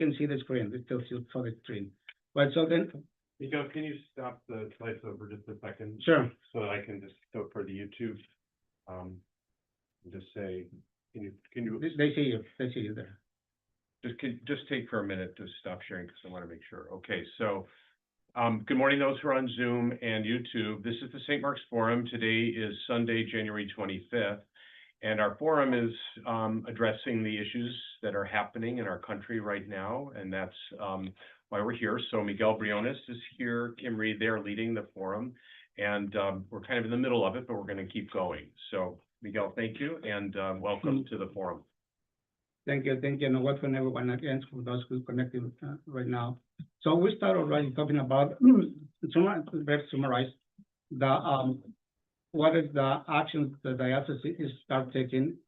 can see the screen. It still saw the screen. But so then, Nico, can you stop the slideshow for just a second? sure. So that I can just go for the YouTube, and just say, can you They see you. They see you there. Just take for a minute to stop sharing because I want to make sure. Okay, so good morning, those who are on Zoom and YouTube. This is the St. Mark's Forum. Today is Sunday, January 25th, and our forum is addressing the issues that are happening in our country right now, and that's why we're here. So Miguel Briones is here, Kim Reed, they're leading the forum, and we're kind of in the middle of it, but we're going to keep going. So Miguel, thank you, and welcome to the forum. Thank you, and welcome everyone again for those who connected right now. So we start already talking about let's summarize the what is the actions the diocese is start taking.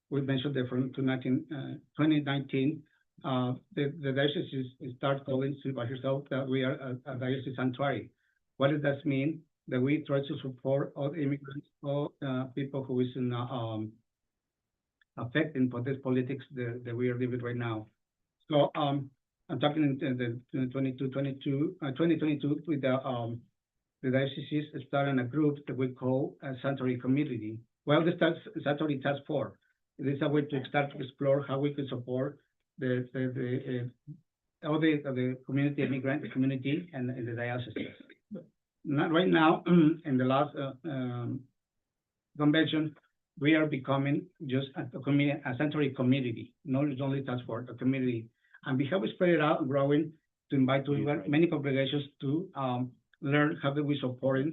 We mentioned that from 2019, the diocese start calling by herself that we are a diocese sanctuary. What does that mean? That we try to support all immigrants, all people who is in affecting for this politics that we are living right now. So I'm talking in the 2022 with the diocese starting a group that we call a Sanctuary Community. Well, this Sanctuary Task Force. This is a way to start to explore how we could support all the community, immigrant community, and the diocese. Not right now, in the last convention, we are becoming just a sanctuary community, not only task force, a community. And we have spread it out, growing to invite many congregations to learn how do we support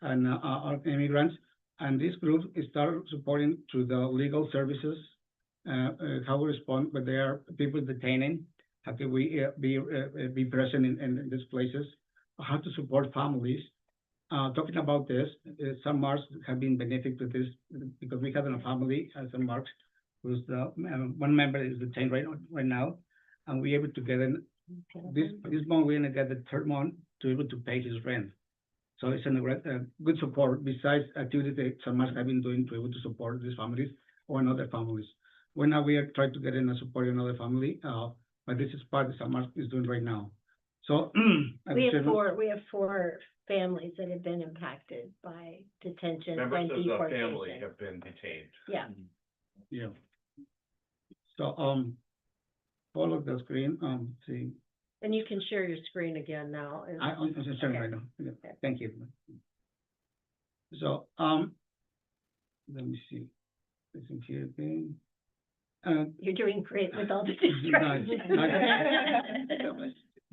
and our immigrants. And this group start supporting through the legal services, how we respond when there are people detaining, how can we be present in these places, how to support families. Talking about this, St. Mark's have been benefic to this because we have a family at St. Mark's who's one member is detained right now, and we're able to get in this month. We're gonna get the third month to be able to pay his rent. So it's a good support besides activities that St. Mark's have been doing to be able to support these families or other families. Well, now we are trying to get in and support another family, but this is part that St. Mark's is doing right now. So we have four families that have been impacted by detention and Members of the deportation. family have been detained. Yeah. Yeah. So follow the screen. See. And you can share your screen again now. I'm sharing right now. Okay. Thank you. So let me see. Listen here again. You're doing great with all the distractions.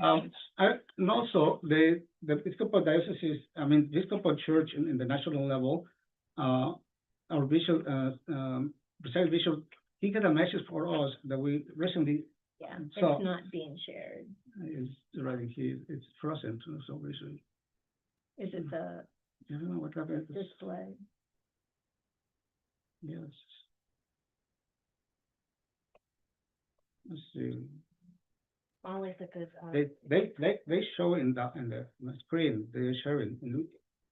And also the Episcopal Diocese, the Episcopal Church in the national level, our bishop, President Bishop, he got a message for us that we recently. Yeah, so, it's not being shared. It's right here. It's frozen, so we should. Is it the I don't know what happened. display? Yes. Let's see. Always a good. They show in the screen. They're showing.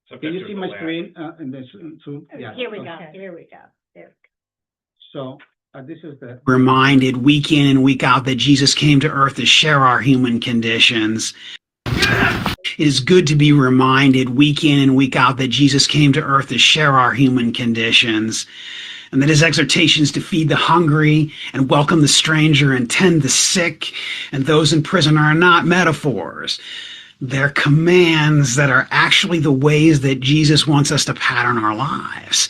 So Can you see my screen in the Zoom? Yeah. Yeah. Here we go. Here we go. There. So this is the reminded week in and week out that Jesus came to earth to share our human conditions. It is good to be reminded week in and week out that Jesus came to earth to share our human conditions, and that his exhortations to feed the hungry and welcome the stranger and tend the sick and those in prison are not metaphors. They're commands that are actually the ways that Jesus wants us to pattern our lives.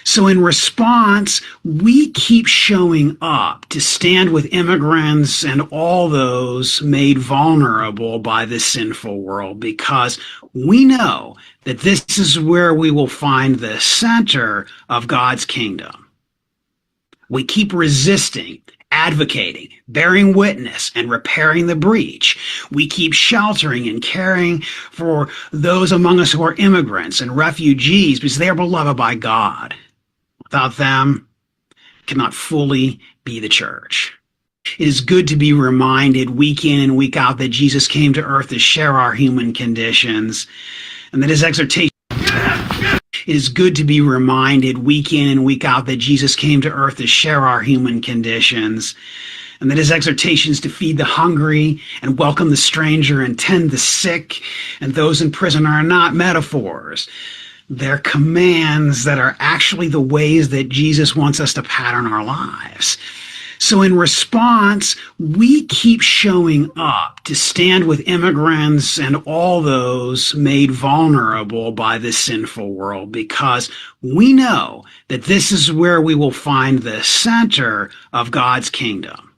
So in response, we keep showing up to stand with immigrants and all those made vulnerable by this sinful world, because we know that this is where we will find the center of God's kingdom. We keep resisting, advocating, bearing witness, and repairing the breach. We keep sheltering and caring for those among us who are immigrants and refugees because they are beloved by God. Without them, cannot fully be the church. It is good to be reminded week in and week out that Jesus came to earth to share our human conditions, and that his exhortation. It is good to be reminded week in and week out that Jesus came to earth to share our human conditions, and that his exhortations to feed the hungry and welcome the stranger and tend the sick and those in prison are not metaphors. They're commands that are actually the ways that Jesus wants us to pattern our lives. So in response, we keep showing up to stand with immigrants and all those made vulnerable by this sinful world because we know that this is where we will find the center of God's kingdom.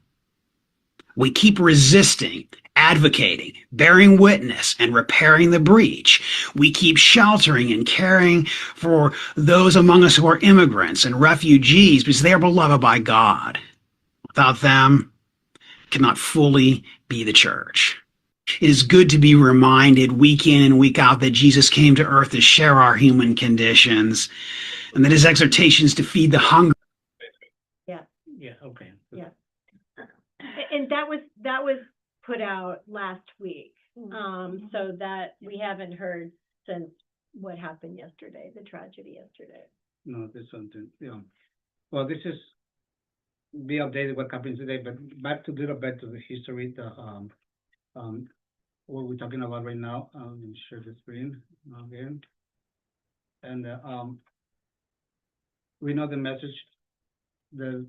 We keep resisting, advocating, bearing witness, and repairing the breach. We keep sheltering and caring for those among us who are immigrants and refugees because they are beloved by God. Without them, cannot fully be the church. It is good to be reminded week in and week out that Jesus came to earth to share our human conditions and that his exhortations to feed the hungry. Yeah, okay. Yeah. And that was put out last week. So that we haven't heard since what happened yesterday, the tragedy yesterday. No, this one, well, this is be updated what happened today, but back to little bit to the history, what we're talking about right now. Let me share the screen again. And, we know the message, okay,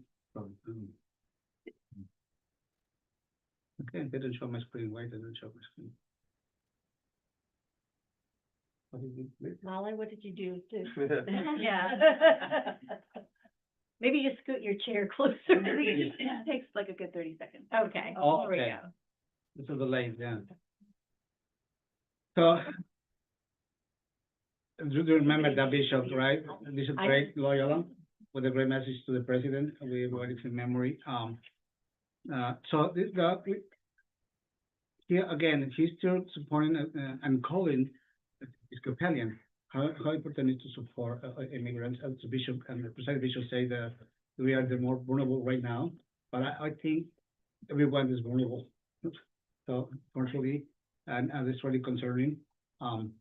it didn't show my screen. Why didn't it show my screen? What did it- Molly, what did you do? Yeah. Maybe you scoot your chair closer. It takes like a good 30 seconds. Okay. Oh, there we okay. go. This is the lane, yeah. So, do you remember that bishop, right? Bishop I- Drake Loyola, with a great message to the president, we got it in memory. So this guy, here again, he's still supporting and calling Episcopalian. How important it is to support immigrants, as the bishop and the presiding bishop say that we are the more vulnerable right now, but I think everyone is vulnerable. So unfortunately, and it's really concerning. And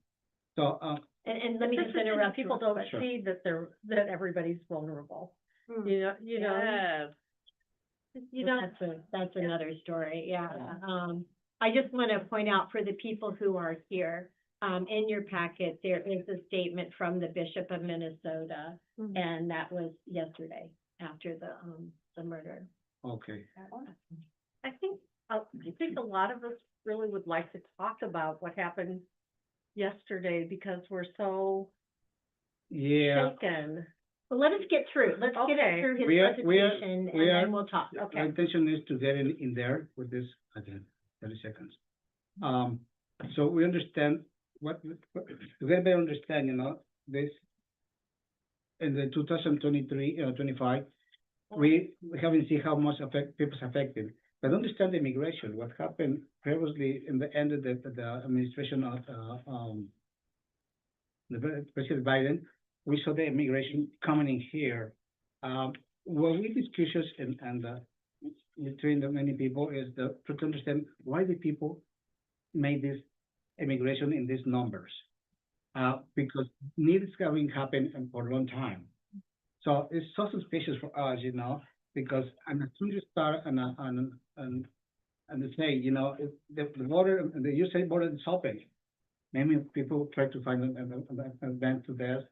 let me just interrupt. People don't Sure. see that everybody's vulnerable. Hmm. You know. That's another story, yeah. I just want to point out for the people who are here, in your packet, there is a statement from the Bishop of Minnesota, and that was yesterday after the murder. Okay, I think a lot of us really would like to talk about what happened yesterday because we're so yeah. shaken. Well, let us get through. Let's get Okay. it through his We are- presentation, and we are- then we'll talk. My Okay. intention is to get in there with this, 30 seconds. So we understand to get a better understanding, this, in the 2023, 25, we haven't seen how much people's affected. But understand the immigration, what happened previously in the end of the administration of, the President Biden, we saw the immigration coming in here. What we discuss and between the many people is to understand why the people made this immigration in these numbers. Because needs having happened for a long time. So it's so suspicious for us, because as soon as you start and say, if the border, the USA border is open, many people try to find an event to this,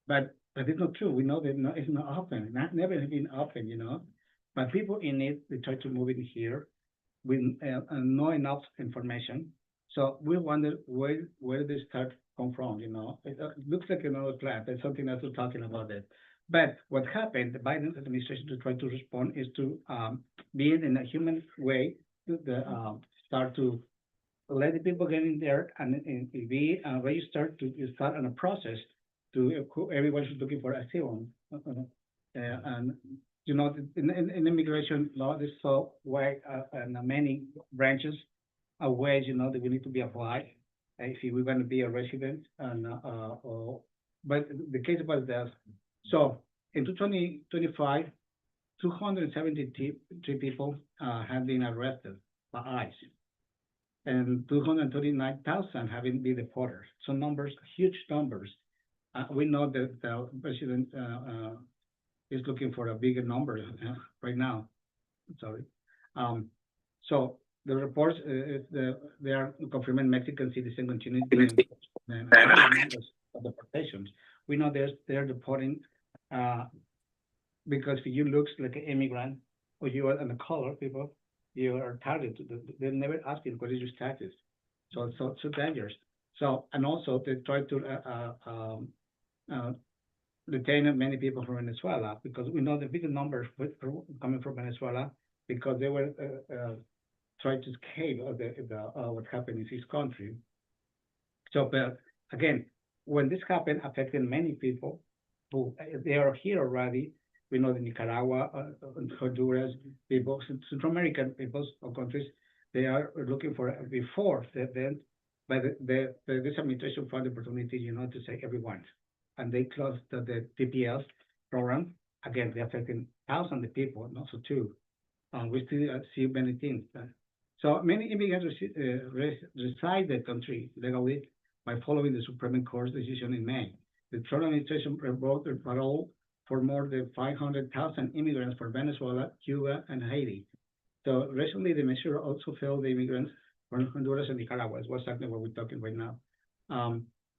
but it's not true. We know that it's not open, never been open, but people in it, they try to move in here with not enough information. So we wonder where they start come from, It looks like another plan. There's something else we're talking about it. But what happened, the Biden administration to try to respond is to be in a human way, to start to let the people get in there and be registered to start on a process to everyone who's looking for asylum. And in immigration law, there's so wide and many branches of ways that we need to be applied if we're going to be a resident. And but the case about that. So in 2025, 273 people have been arrested by ICE, and 239,000 have been deported. So numbers, huge numbers. We know that the president is looking for a bigger number right now. Sorry. So the reports, they are confirming Mexican citizens continue to the deportations. We know they're deporting, because if you look like an immigrant or you are in the color people, you are targeted. They're never asking what is your status. So it's so dangerous. So, and also they try to detain many people from Venezuela because we know the big numbers coming from Venezuela because they were trying to escape what happened in this country. So, but again, when this happened, affecting many people who they are here already. We know the Nicaragua, Honduras, people, Central American peoples or countries, they are looking for before then, but this administration found the opportunity, to say everyone, and they closed the TPS program. Again, they're affecting thousands of people, and also too. We still see many things. So many immigrants reside the country legally by following the Supreme Court's decision in May. The Trump administration revoked the parole for more than 500,000 immigrants from Venezuela, Cuba, and Haiti. So recently, the measure also failed the immigrants from Honduras and Nicaragua. Is what's exactly what we're talking right now.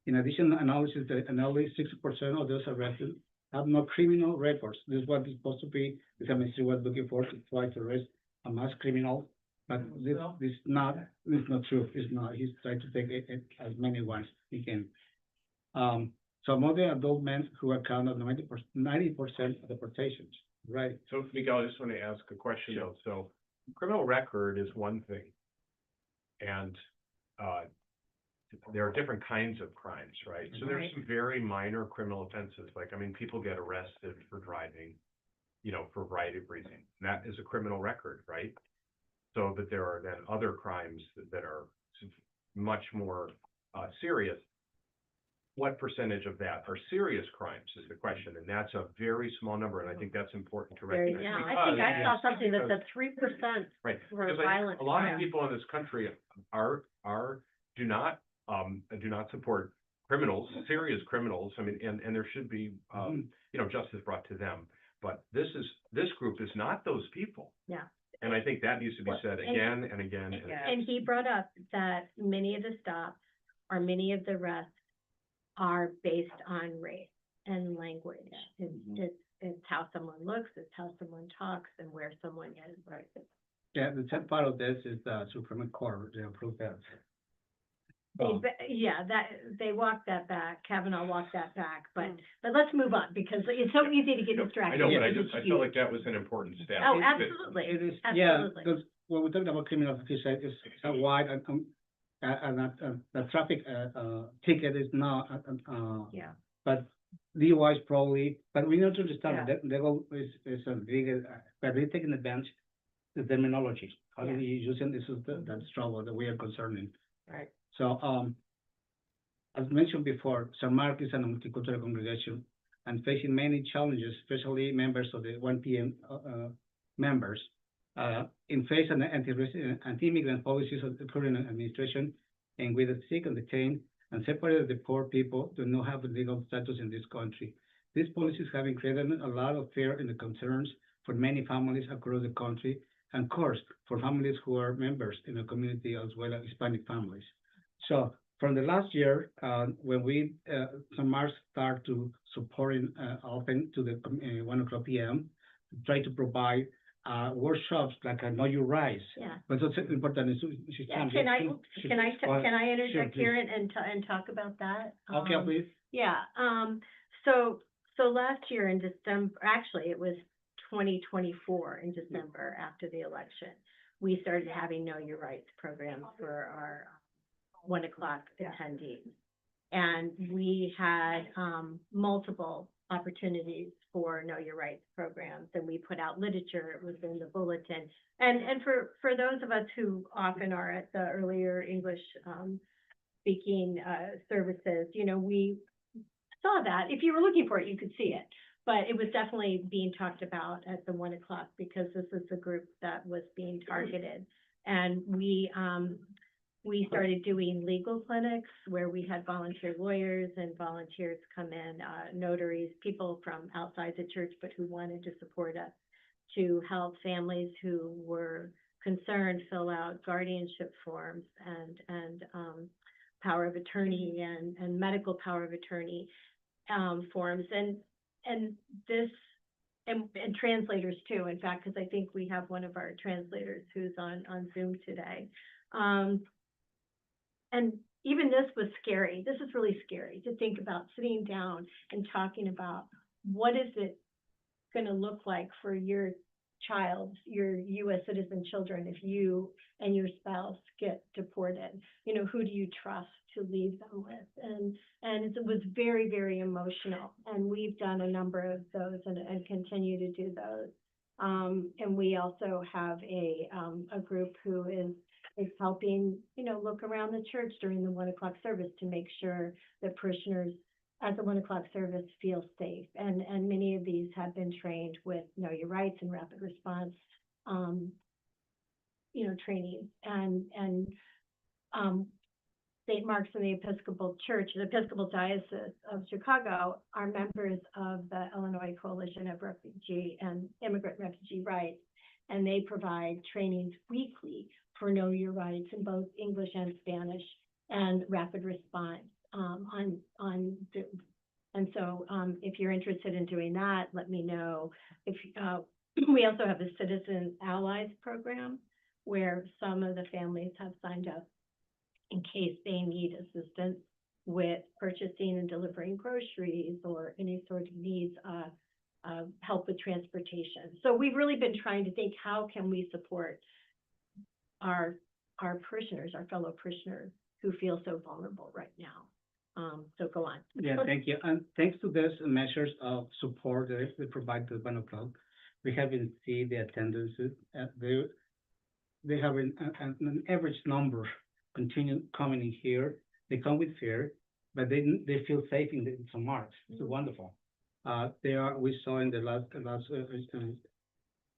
In addition, analysis that nearly 60% of those arrested have no criminal records. This is what is supposed to be. This ministry was looking for to try to arrest a mass criminal, but this is not true. It's not. He's trying to take as many ones he can. So more than adult men who account for 90% of deportations, right? So Miguel, I just want to ask a question though. So criminal record is one thing. And there are different kinds of crimes, right? So there's some very minor criminal offenses. Like, people get arrested for driving, for a variety of reasons. And that is a criminal record, right? So, but there are then other crimes that are much more serious. What percentage of that are serious crimes is the question, and that's a very small number, and I think that's important to recognize. Yeah, I think I saw something that said 3% Right, were because violent. a lot of crimes. people in this country do not support criminals, serious criminals. And there should be justice brought to them. But this group is not those people. Yeah. And I think that needs to be said again and again. And he brought up that many of the stops or many of the arrests are based on race and language. It's how someone looks, it's how someone talks, and where someone is. Right. Yeah, the sad part of this is the Supreme Court, they approved that. They walked that back. Kavanaugh walked that back, but let's move on because it's so easy to get I distracted. know, but I felt like that was an important step. Oh, absolutely. It is, Absolutely. because when we're talking about criminal offenses, it's so wide and the traffic ticket is not, Yeah. but DUI is probably, but we need to understand that legal is a big, but we're taking advantage of the terminology. How do we use it? This is the struggle that we are concerning. Right. So, as mentioned before, San Mark is a multicultural congregation and facing many challenges, especially members of the 1 p.m. Members. In face of anti-immigrant policies of the current administration, and with the sick and detained and separated the poor people do not have a legal status in this country. These policies have created a lot of fear and concerns for many families across the country, and of course, for families who are members in the community as well as Hispanic families. So from the last year, when we, San Mark start to supporting open to the 1 p.m., try to provide workshops like Know Your Rights. Yeah. But what's important is Can I interject Sure, here and talk about that? Okay, please. Yeah, so last year in December, actually, it was 2024 in December after the election, we started having Know Your Rights programs for our 1 o'clock attendees. And we had multiple opportunities for Know Your Rights programs, and we put out literature. It was in the bulletin. And for those of us who often are at the earlier English speaking services, we saw that. If you were looking for it, you could see it. But it was definitely being talked about at the 1 o'clock because this is the group that was being targeted. And we started doing legal clinics where we had volunteer lawyers and volunteers come in, notaries, people from outside the church, but who wanted to support us to help families who were concern fill out guardianship forms and power of attorney and medical power of attorney forms and this and translators too, in fact, because I think we have one of our translators who's on Zoom today. And even this was scary. This is really scary to think about sitting down and talking about what is it going to look like for your child, your U.S. citizen children, if you and your spouse get deported. You know, who do you trust to leave them with? And it was very, very emotional. And we've done a number of those and continue to do those. And we also have a group who is helping, you know, look around the church during the 1 o'clock service to make sure that parishioners at the 1 o'clock service feel safe. And many of these have been trained with Know Your Rights and rapid response, you know, training. And St. Mark's and the Episcopal Church, the Episcopal Diocese of Chicago, are members of the Illinois Coalition of Refugee and Immigrant Refugee Rights, and they provide trainings weekly for Know Your Rights in both English and Spanish and rapid response on Zoom. And so if you're interested in doing that, let me know. If we also have a Citizen Allies program where some of the families have signed up in case they need assistance with purchasing and delivering groceries or any sort of needs, help with transportation. So we've really been trying to think, how can we support our parishioners, our fellow parishioners who feel so vulnerable right now. So go on. Yeah, thank you. And thanks to these measures of support that they provide to the 1 o'clock, we haven't seen the attendances. They have an average number continue coming in here. They come with fear, but they feel safe in St. Mark's. It's wonderful. We saw in the last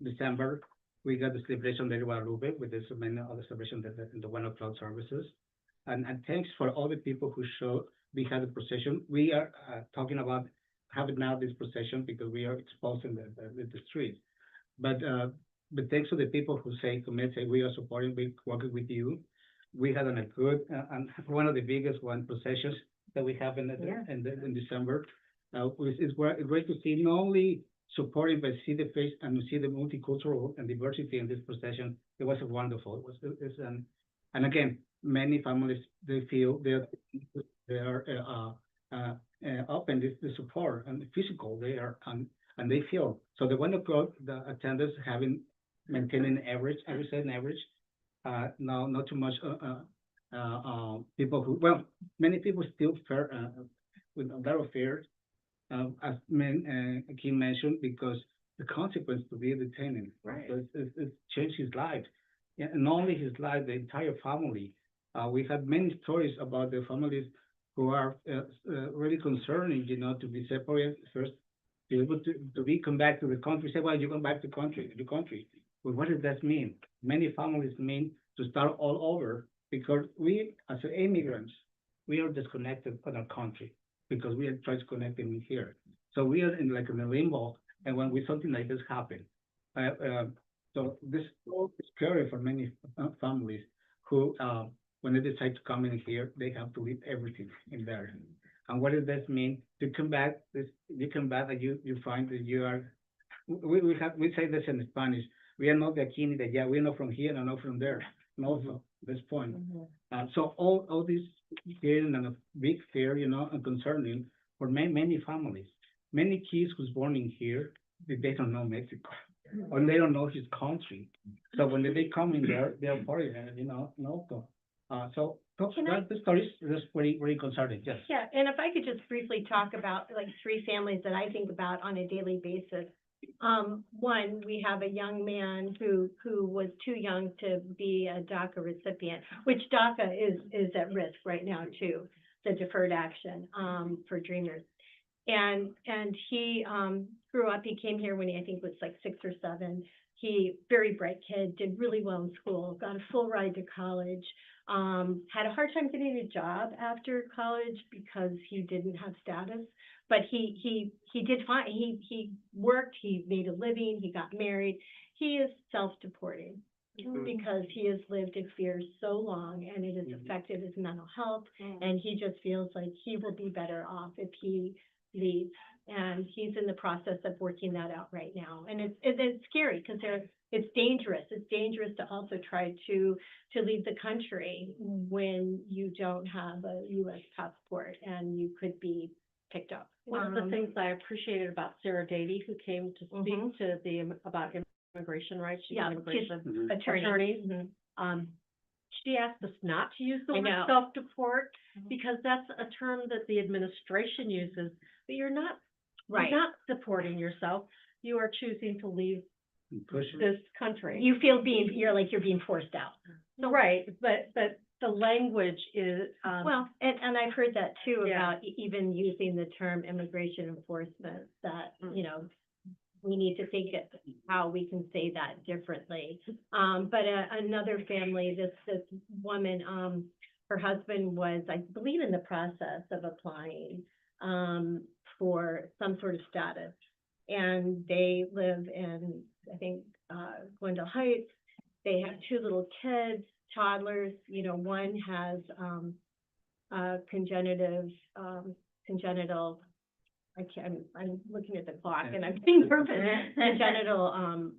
December, we got the celebration of Guadalupe with this many other celebrations in the 1 o'clock services. And thanks for all the people who showed behind the procession. We are talking about having now this procession because we are exposing the street. But thanks to the people who say we are supporting, we working with you. We had a good and one of the biggest processions that we have in December. It's great to see not only supporting, but see the face and see the multicultural and diversity in this procession. It was wonderful. And again, many families, they feel they are open to support and physical. They are and they feel so. The 1 o'clock, the attendance maintaining average. I would say an average. Now not too much people who many people still fear with a lot of fear. As Kim mentioned, because the consequence to be detained, Right. So it changed his life, and not only his life, the entire family. We had many stories about the families who are really concerning, to be separated first, be able to come back to the country. Say, well, you come back to the country. Well, what does that mean? Many families mean to start all over because we, as immigrants, we are disconnected from our country, because we are trying to connect them in here. So we are in a limbo, and when something like this happens, so this is scary for many families who, when they decide to come in here, they have to leave everything in there. And what does that mean? To come back, you come back and you find that you are. We say this in Spanish. We are not de aquí ni de allá. We are not from here and not from there. And also this point. So all this feeling and a big fear, and concerning for many families. Many kids who's born in here, they don't know Mexico, or they don't know his country. So when they come in there, they are foreign, no. So the story is very, very concerning. Yes. Yeah, and if I could just briefly talk about like 3 families that I think about on a daily basis. One, we have a young man who was too young to be a DACA recipient, which DACA is at risk right now too, the deferred action for Dreamers. And he grew up, he came here when I think was like 6 or 7. He, very bright kid, did really well in school, got a full ride to college, had a hard time getting a job after college because he didn't have status. But he did fine. He worked, he made a living, he got married. He is self-deporting. because he has lived in fear so long and it has affected his mental health. And he just feels like he will be better off if he leaves. And he's in the process of working that out right now. And it's scary because it's dangerous. It's dangerous to also try to leave the country when you don't have a U.S. passport and you could be picked up. One of the things I appreciated about Sarah Dady, who came to speak to about immigration rights, she's Yeah, an immigration Mhm. attorney. she asked us not to use the I word know. self-deport, because that's a term that the administration uses, but you're not deporting yourself, you are choosing to leave Push. this country. You're like you're being forced out. Right, but the language is, Well, and I've heard that too Yeah. about even using the term immigration enforcement, that, you know, we need to think it, how we can say that differently. But another family, this woman, her husband was, I believe, in the process of applying, for some sort of status. And they live in, I think, Glendale Heights. They have 2 little kids, toddlers, you know, one has, congenital, I'm looking at the clock and I'm being nervous, congenital,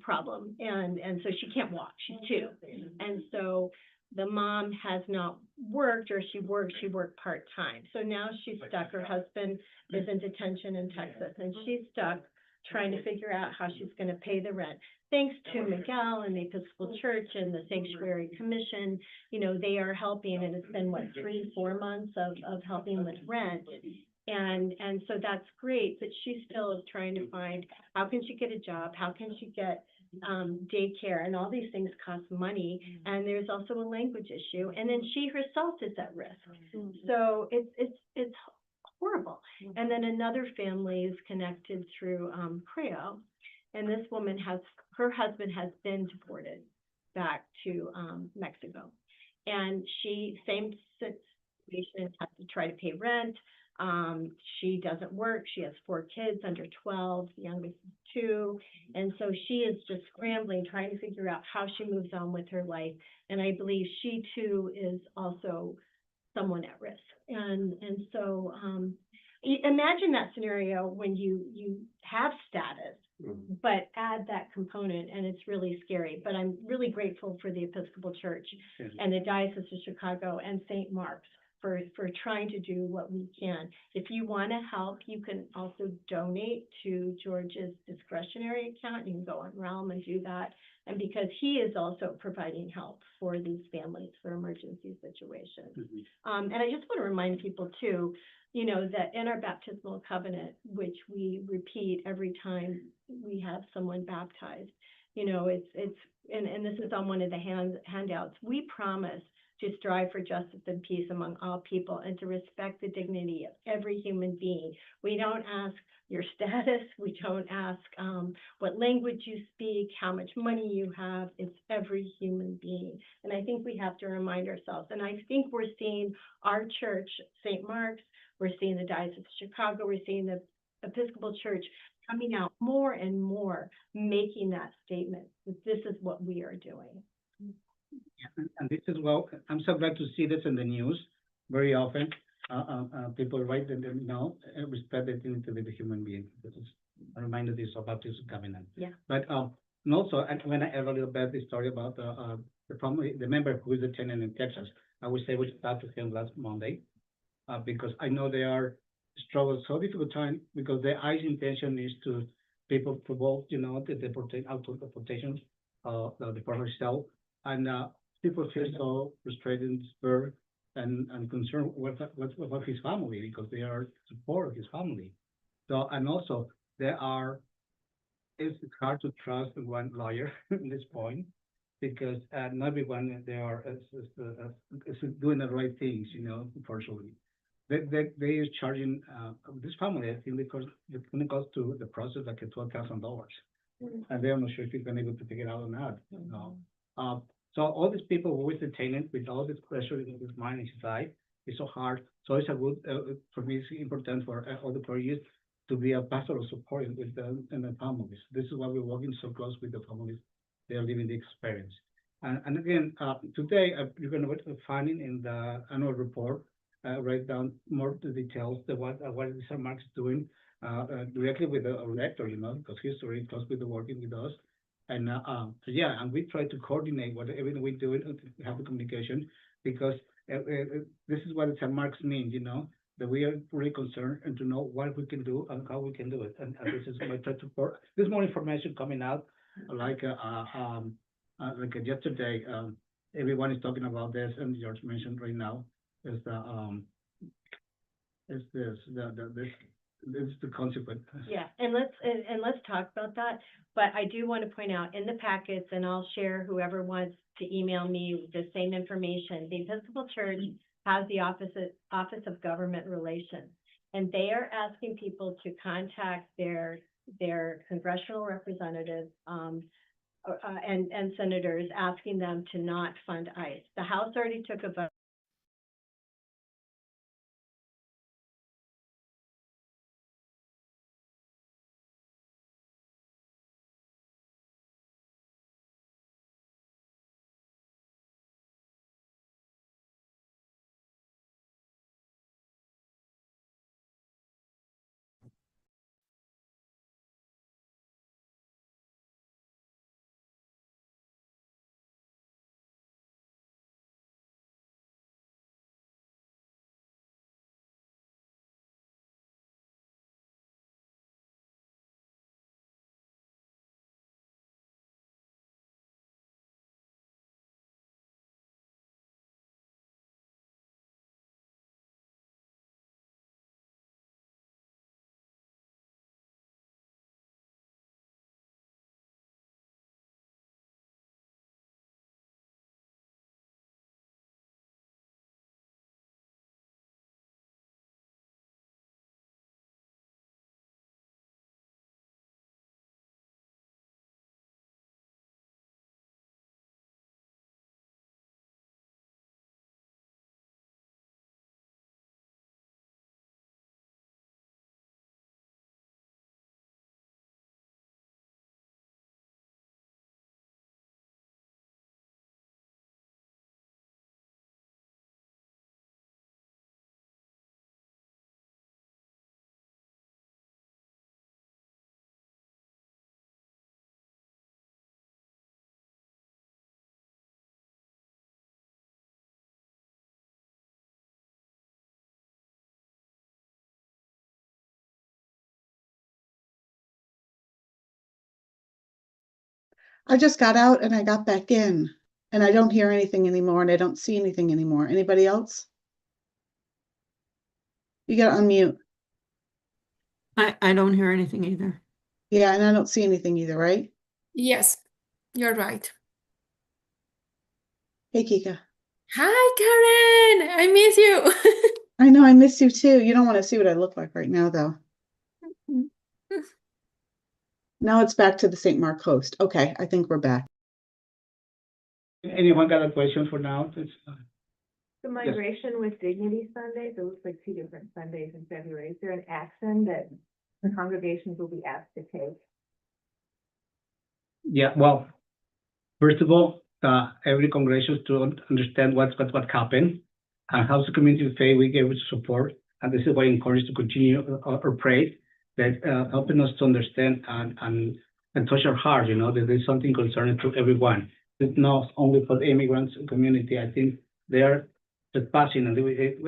problem. And so she can't walk, she's 2. And so the mom has not worked, or she worked part-time. So now she's stuck. Her husband is in detention in Texas, and she's stuck trying to figure out how she's gonna pay the rent. Thanks to Miguel and the Episcopal Church and the Sanctuary Commission, you know, they are helping, and it's been, 3-4 months of helping with rent. And so that's great, but she still is trying to find, how can she get a job? How can she get, daycare? And all these things cost money. And there's also a language issue. And then she herself is at risk. So it's horrible. And then another family is connected through, Creo. And this woman her husband has been deported back to, Mexico. And same situation, has to try to pay rent. She doesn't work. She has 4 kids under 12, the youngest is 2. And so she is just scrambling, trying to figure out how she moves on with her life. And I believe she too is also someone at risk. And so, imagine that scenario when you have status, but add that component, and it's really scary. But I'm really grateful for the Episcopal Church and the Diocese of Chicago and St. Mark's for trying to do what we can. If you want to help, you can also donate to George's discretionary account. You can go on Realm and do that. And because he is also providing help for these families for emergency situations. And I just want to remind people too, you know, that in our baptismal covenant, which we repeat every time we have someone baptized, you know, and this is on one of the handouts, we promise to strive for justice and peace among all people and to respect the dignity of every human being. We don't ask your status. We don't ask what language you speak, how much money you have. It's every human being. And I think we have to remind ourselves. And I think we're seeing our church, St. Mark's, we're seeing the Diocese of Chicago, we're seeing the Episcopal Church coming out more and more, making that statement that this is what we are doing. And this is, well, I'm so glad to see this in the news very often. People write that, you know, respect the dignity of the human being. This is a reminder this about this covenant. Yeah. But, and also, when I ever a little bit the story about the member who is a tenant in Texas, I would say we talked to him last Monday, because I know they are struggling so difficult time, because their ICE intention is to people provoke, you know, the auto deportation, the department itself, and people feel so frustrated and spurred and concerned with his family, because they are support of his family. So, and also it's hard to trust one lawyer at this point, because not everyone they are is doing the right things, you know, unfortunately. They is charging this family, I think, because when it goes to the process, like $12,000, and they're not sure if he's been able to figure it out or not. You know? So all these people who were detained with all this pressure in his mind and his life, it's so hard. So it's a good, for me, it's important for all the employees to be a pastoral support with them and the families. This is why we're working so close with the families they're living the experience. And again, today, you're gonna find in the annual report, write down more the details of what San Mark's doing, directly with the rector, because he's very close with the working with us. And, yeah, and we try to coordinate whatever we do, to have the communication, because this is what San Mark's means, that we are really concerned and to know what we can do and how we can do it. And this is my try to for, there's more information coming out, like yesterday, everyone is talking about this, and George mentioned right now, is this is the consequence. Yeah, and let's talk about that, but I do want to point out in the packets, and I'll share whoever wants to email me the same information. The Episcopal Church has the Office of Government Relations, and they are asking people to contact their congressional representatives, and senators, asking them to not fund ICE. The House already took a vote. I just got out and I got back in, and I don't hear anything anymore, and I don't see anything anymore. Anybody else? You gotta unmute. I don't hear anything either. Yeah, and I don't see anything either, right? Yes, you're right. Hey, Kika. Hi, Karen. I miss you. I know I miss you too. You don't want to see what I look like right now, though. Now it's back to the St. Mark host. Okay, I think we're back. Anyone got a question for now? The migration with Dignity Sundays, it looks like 2 different Sundays in February. Is there an action that the congregations will be asked to take? Yeah, well, first of all, every congregation to understand what happened and how the community of faith we gave support. And this is why I encourage to continue or pray that helping us to understand and touch our heart, that there's something concerning to everyone. It's not only for the immigrants community. I think they are just passing, and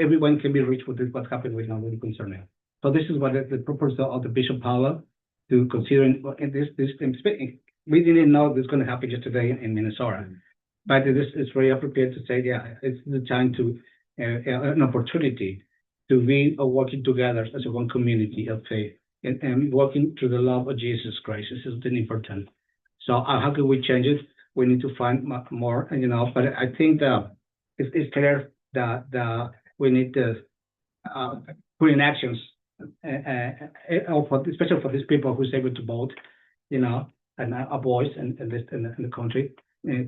everyone can be reached with what happened right now, really concerning. So this is what the purpose of the Bishop Paula to consider in this we didn't know this is going to happen yesterday in Minnesota, but it is very appropriate to say, yeah, it's the time to an opportunity to be working together as a one community of faith and working through the love of Jesus Christ. This is very important. So how can we change it? We need to find more, but I think it's clear that we need to put in actions, especially for these people who's able to vote, and a voice in the country,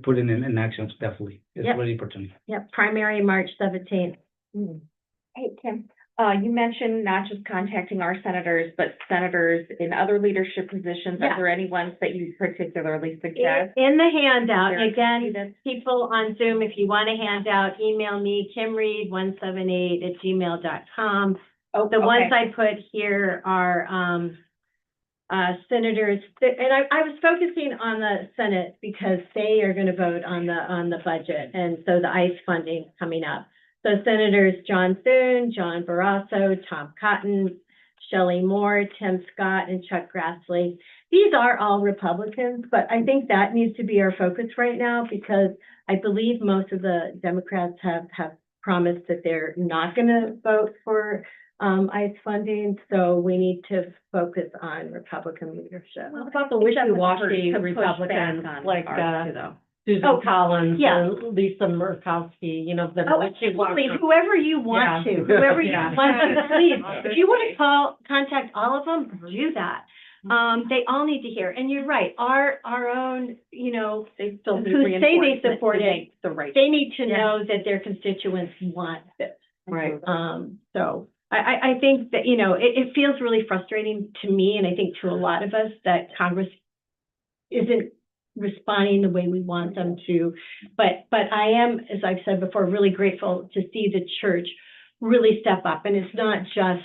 putting in actions, definitely. It's Yep. really important. Yep, primary March 17th. Hey, Kim, You mentioned not just contacting our senators, but senators in other leadership positions. Yeah. Are there any ones that you particularly suggest? In the handout, There- again, people on Zoom, if you want a handout, email me, kimreed178@gmail.com. Oh, The ones okay. I put here are, senators, and I was focusing on the Senate because they are gonna vote on the budget, and so the ICE funding coming up. So Senators John Thune, John Barrasso, Tom Cotton, Shelley Moore, Tim Scott, and Chuck Grassley. These are all Republicans, but I think that needs to be our focus right now because I believe most of the Democrats have promised that they're not gonna vote for ICE funding, so we need to focus on Republican leadership. What about the Except for wishy-washy to push back Republicans, on like, ours, too, though. Susan Oh, Collins yeah. or Lisa Murkowski, you know, the Oh, wishy-washy. absolutely, whoever you want Yeah. to, whoever you Yeah. want to, please. If you want to contact all of them, do that. They all need to hear, and you're right, our own, you know, They still need who say they reinforcement to support it, make the right. they need to Yeah. know that their constituents want this. Right. So I think that, you know, it feels really frustrating to me, and I think to a lot of us, that Congress isn't responding the way we want them to. But I am, as I've said before, really grateful to see the church really step up. And it's not just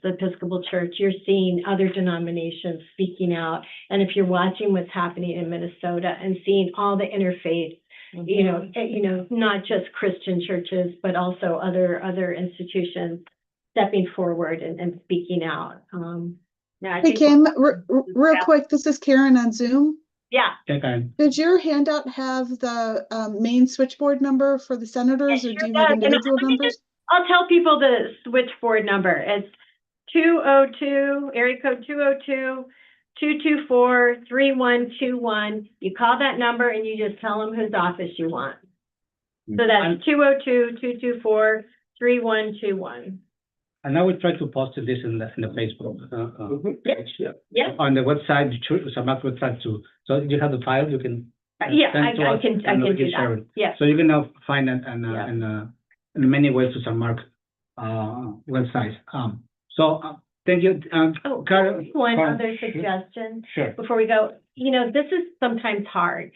the Episcopal Church. You're seeing other denominations speaking out. And if you're watching what's happening in Minnesota and seeing all the interfaith, you know, not just Christian churches, but also other institutions stepping forward and speaking out. Yeah, I Hey, think Kim, real quick, this is Karen on Zoom. Yeah. Okay. Did your handout have the main switchboard number for the senators, It or sure do you have does. And individual let me numbers? I'll tell people the switchboard number. It's 202, area code 202-224-3121. You call that number and you just tell them whose office you want. So that's 202-224-3121. And I will try to post this in the Facebook. Page. Yeah. On the website, the church, Samat website too. So you have the file, you can. Yeah, send to I us can and we do share that. it. Yes. So you can now find it Yeah. in many ways to San Mark website. Thank you, Oh, Karen. one Karen, other sure. suggestion. Sure. Before we go, you know, this is sometimes hard.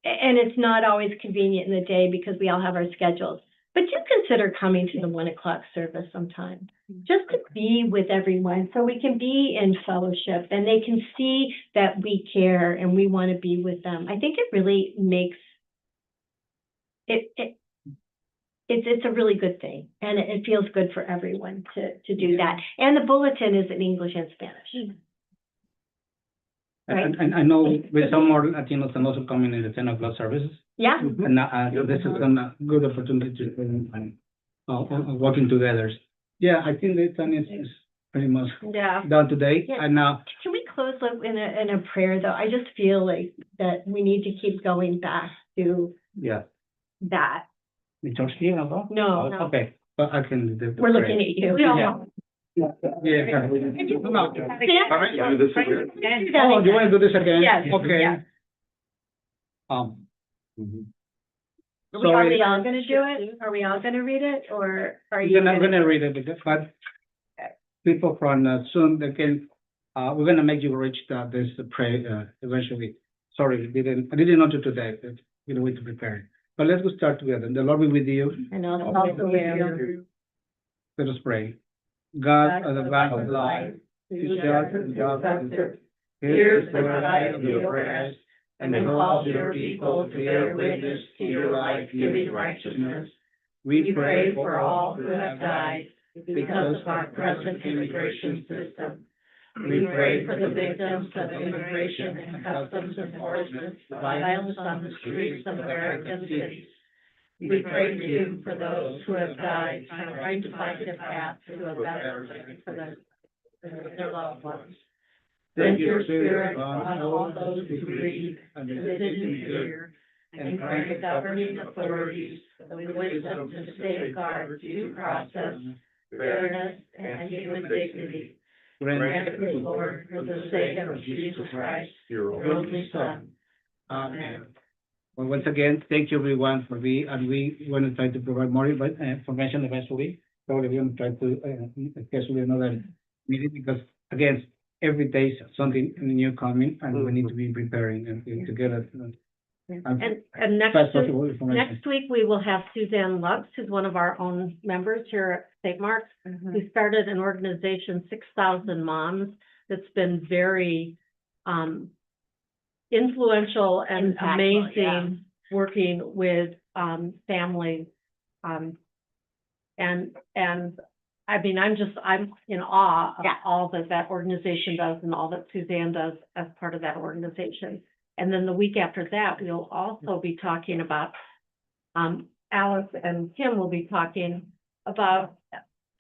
And it's not always convenient in the day because we all have our schedules. But do consider coming to the 1:00 service sometime, just to be with everyone, so we can be in fellowship and they can see that we care and we want to be with them. I think it really makes it's a really good thing, and it feels good for everyone to do that. And the bulletin is in English and Spanish. Right. And I know with some more Latinos and also coming in the 10:00 services. Yeah. And this is a good opportunity to working together. Yeah, I think the time is pretty much Yeah. done today. Yeah. And now, Can we close in a prayer, though? I just feel like that we need to keep going back to yeah, that. the church here, no? No, Okay, but I can do the we're looking prayer. at you. Yeah. Yeah. Sam? All right. Yeah, this is Right? good. Do that Oh, you again. want to do this again? Yes, Okay. yes. Mhm. Are we Sorry. all gonna do it? Are we all gonna read it, or are you? You're not gonna read it, but people from Zoom, they can, we're gonna make you reach this prayer eventually. Sorry, I didn't know to today, but we need to prepare. But let's go start together. The Lord be with you. And also with you. Let us pray. God, the God of life, who judge and justice, hears the cry of your prayers, and calls your people to bear witness to your life-giving righteousness. We pray for all who have died because of our present immigration system. We pray for the victims of immigration and customs enforcement, violence on the streets of American cities. We pray too for those who have died trying to find a path to a better life for their loved ones. Send your spirit on all those who grieve and visit in fear, and grant the governing authorities the wisdom to safeguard due process, fairness, and human dignity. Grant it, Lord, for the sake of Jesus Christ, your only Son. Amen. Well, once again, thank you everyone for and we want to try to provide more information eventually probably we're gonna try to schedule another meeting because again, every day is something new coming and we need to be preparing and to get it. And next Best week, possible information. next week, we will have Suzanne Lux, who's one of our own members here at St. Mark's, who started an organization, 6,000 Moms, that's been very, influential and Impactful, yeah. amazing, working with, families. And I mean, I'm in awe of Yeah. all that that organization does and all that Suzanne does as part of that organization. And then the week after that, we'll also be talking about, Alice and Kim will be talking about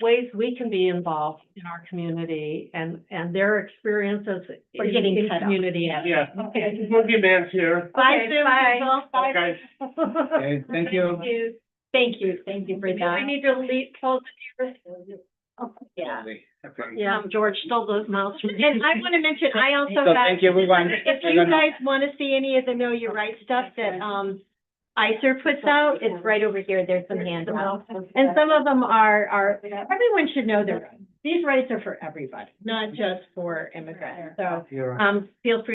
ways we can be involved in our community and their experiences We're getting in cut off. community. Yeah. Okay. Boogeyman's here. Bye, Okay, Sue. bye. People. Bye, guys. Okay, thank you. Thank you for Do that. we need to leave, close it here? Yeah. Yeah, George stole those mouse from me. And I want to mention, I also So got, thank you, everyone. if you guys want to see any of the Know Your Rights stuff that, ICER puts out, it's right over here. There's some handouts. And some of them are, everyone should know their rights. These rights are for everybody, not just for immigrants. So, You're right. feel free